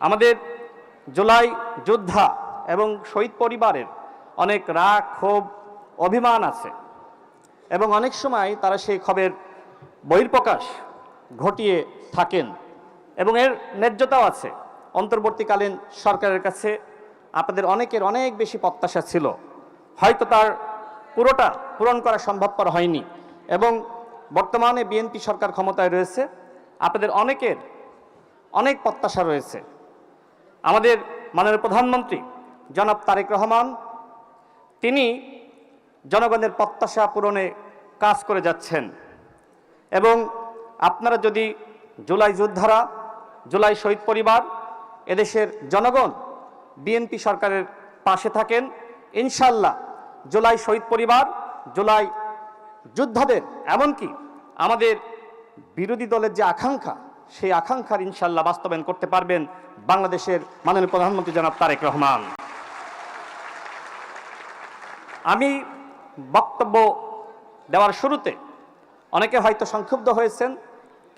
আমাদের জুলাই যোদ্ধা এবং শহীদ পরিবারের অনেক রাগ, ক্ষোভ, অভিমান আছে এবং অনেক সময় তারা সেই ক্ষোভের বহিঃপ্রকাশ ঘটিয়ে থাকেন এবং এর ন্যায্যতাও আছে। অন্তর্বর্তীকালীন সরকারের কাছে আপনাদের অনেকের অনেক বেশি প্রত্যাশা ছিল, হয়তো তার পুরোটা পূরণ করা সম্ভবপর হয়নি এবং বর্তমানে বিএনপি সরকার ক্ষমতায় রয়েছে, আপনাদের অনেকের অনেক প্রত্যাশা রয়েছে। আমাদের মাননীয় প্রধানমন্ত্রী জনাব তারেক রহমান তিনি জনগণের প্রত্যাশা পূরণে কাজ করে যাচ্ছেন এবং আপনারা যদি জুলাই যোদ্ধারা, জুলাই শহীদ পরিবার, এদেশের জনগণ বিএনপি সরকারের পাশে থাকেন, ইনশাল্লাহ জুলাই শহীদ পরিবার, জুলাই যোদ্ধাদের, এমনকি আমাদের বিরোধী দলের যে আকাঙ্ক্ষা, সেই আকাঙ্ক্ষার ইনশাল্লাহ বাস্তবায়ন করতে পারবেন বাংলাদেশের মাননীয় প্রধানমন্ত্রী জনাব তারেক রহমান। আমি বক্তব্য দেওয়ার শুরুতে অনেকে হয়তো সংক্ষুব্ধ হয়েছেন,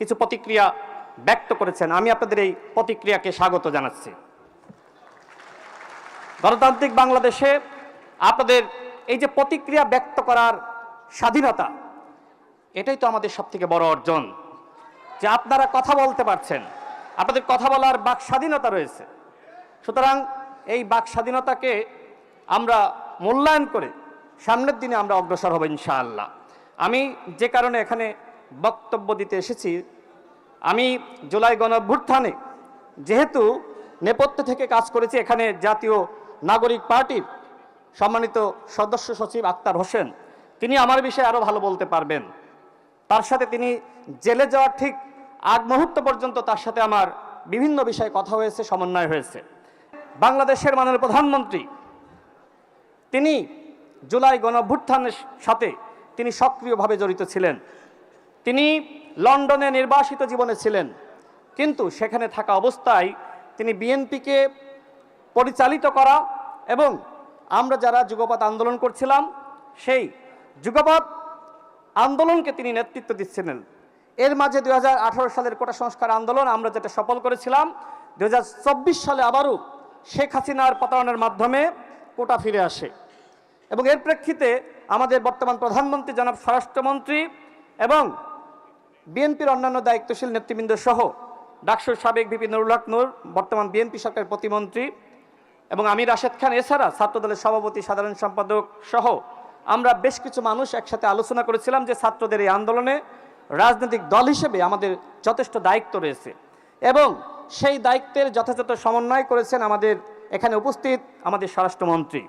কিছু প্রতিক্রিয়া ব্যক্ত করেছেন। আমি আপনাদের এই প্রতিক্রিয়াকে স্বাগত জানাচ্ছি। গণতান্ত্রিক বাংলাদেশে আপনাদের এই যে প্রতিক্রিয়া ব্যক্ত করার স্বাধীনতা, এটাই তো আমাদের সবথেকে বড় অর্জন, যে আপনারা কথা বলতে পারছেন, আপনাদের কথা বলার বাক স্বাধীনতা রয়েছে। সুতরাং এই বাক স্বাধীনতাকে আমরা মূল্যায়ন করে সামনের দিনে আমরা অগ্রসর হব ইনশাআল্লাহ। আমি যে কারণে এখানে বক্তব্য দিতে এসেছি, আমি জুলাই গণঅভ্যুত্থানে যেহেতু নেপথ্য থেকে কাজ করেছি, এখানে জাতীয় নাগরিক পার্টির সম্মানিত সদস্য সচিব আক্তার হোসেন, তিনি আমার বিষয়ে আরও ভালো বলতে পারবেন। তার সাথে তিনি জেলে যাওয়ার ঠিক আগ মুহূর্ত পর্যন্ত তার সাথে আমার বিভিন্ন বিষয়ে কথা হয়েছে, সমন্বয় হয়েছে। বাংলাদেশের মাননীয় প্রধানমন্ত্রী তিনি জুলাই গণঅভ্যুত্থানের সাথে তিনি সক্রিয়ভাবে জড়িত ছিলেন। তিনি লন্ডনে নির্বাসিত জীবনে ছিলেন, কিন্তু সেখানে থাকা অবস্থায় তিনি বিএনপিকে পরিচালিত করা এবং আমরা যারা যুগপৎ আন্দোলন করছিলাম সেই যুগপৎ আন্দোলনকে তিনি নেতৃত্ব দিচ্ছিলেন। এর মাঝে 2018 সালের কোটা সংস্কার আন্দোলন আমরা যেটা সফল করেছিলাম, 2024 সালে আবারও শেখ হাসিনার পতনের মাধ্যমে কোটা ফিরে আসে এবং এর প্রেক্ষিতে আমাদের বর্তমান প্রধানমন্ত্রী জনাব স্বরাষ্ট্রমন্ত্রী এবং বিএনপির অন্যান্য দায়িত্বশীল নেতৃবৃন্দ সহ ডাকসুর সাবেক ভিপি নুরুল হক নূর, বর্তমান বিএনপি সরকারের প্রতিমন্ত্রী, এবং আমি রাশেদ খান, এছাড়া ছাত্রদলের সভাপতি, সাধারণ সম্পাদক সহ আমরা বেশ কিছু মানুষ একসাথে আলোচনা করেছিলাম যে ছাত্রদের এই আন্দোলনে রাজনৈতিক দল হিসেবে আমাদের যথেষ্ট দায়িত্ব রয়েছে এবং সেই দায়িত্বের যথাযথ সমন্বয় করেছেন আমাদের এখানে উপস্থিত আমাদের স্বরাষ্ট্রমন্ত্রী।